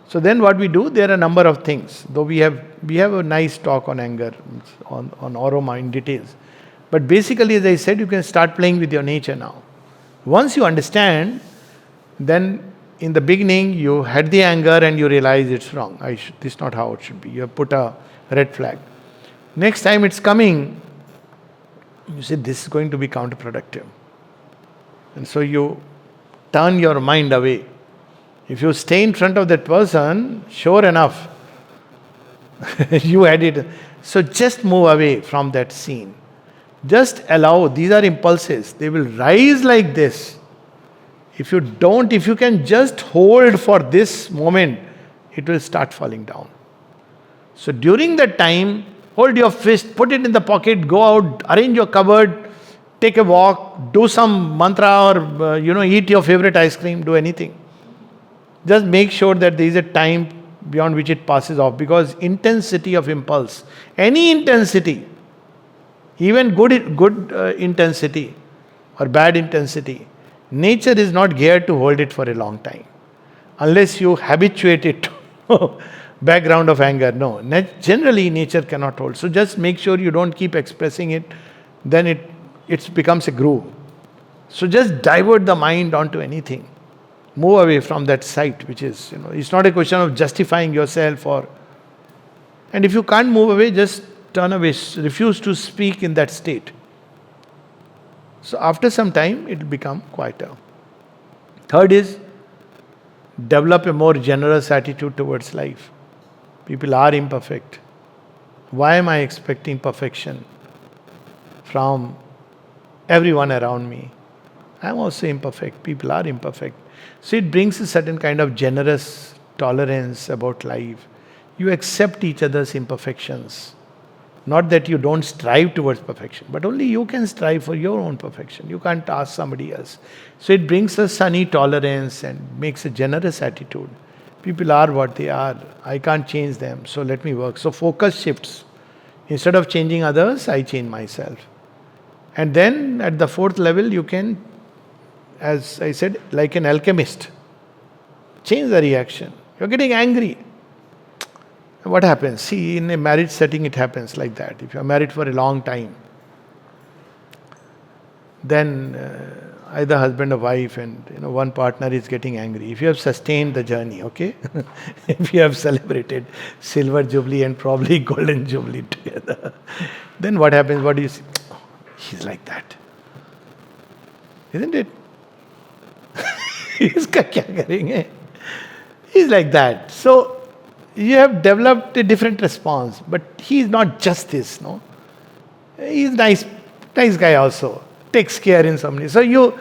So then, what we do? There are a number of things. Though we have a nice talk on anger, on aroma in details. But basically, as I said, you can start playing with your nature now. Once you understand, then in the beginning you had the anger and you realize it's wrong. This is not how it should be. You have put a red flag. Next time it's coming, you say this is going to be counterproductive. And so you turn your mind away. If you stay in front of that person, sure enough, you had it. So just move away from that scene. Just allow, these are impulses. They will rise like this. If you can just hold for this moment, it will start falling down. So during that time, hold your fist, put it in the pocket, go out, arrange your cupboard, take a walk, do some mantra or, eat your favorite ice cream, do anything. Just make sure that there is a time beyond which it passes off, because intensity of impulse, any intensity, even good intensity or bad intensity, nature is not geared to hold it for a long time. Unless you habituate it to background of anger. No, generally nature cannot hold. So just make sure you don't keep expressing it, then it becomes a groove. So just divert the mind onto anything. Move away from that site, which is, it's not a question of justifying yourself and if you can't move away, just turn away, refuse to speak in that state. So after some time, it will become quieter. Third is, develop a more generous attitude towards life. People are imperfect. Why am I expecting perfection from everyone around me? I am also imperfect. People are imperfect. So it brings a certain kind of generous tolerance about life. You accept each other's imperfections. Not that you don't strive towards perfection, but only you can strive for your own perfection. You can't ask somebody else. So it brings a sunny tolerance and makes a generous attitude. People are what they are. I can't change them, so let me work. So focus shifts. Instead of changing others, I change myself. And then at the fourth level, you can, as I said, like an alchemist, change the reaction. You're getting angry. What happens? See, in a marriage setting, it happens like that. If you're married for a long time, then either husband or wife, and one partner is getting angry. If you have sustained the journey, okay, if you have celebrated silver jubilee and probably golden jubilee together, then what happens? What do you see? Oh, he's like that, isn't it? इसका क्या करेंगे? He's like that. So you have developed a different response, but he is not just this, no. He is nice guy also. Takes care in some way. So you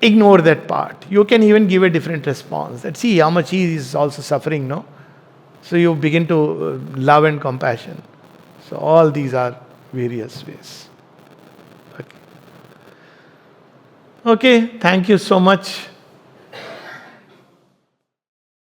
ignore that part. You can even give a different response. That see how much he is also suffering, no. So you begin to love and compassion. So all these are various ways. Okay. Thank you so much.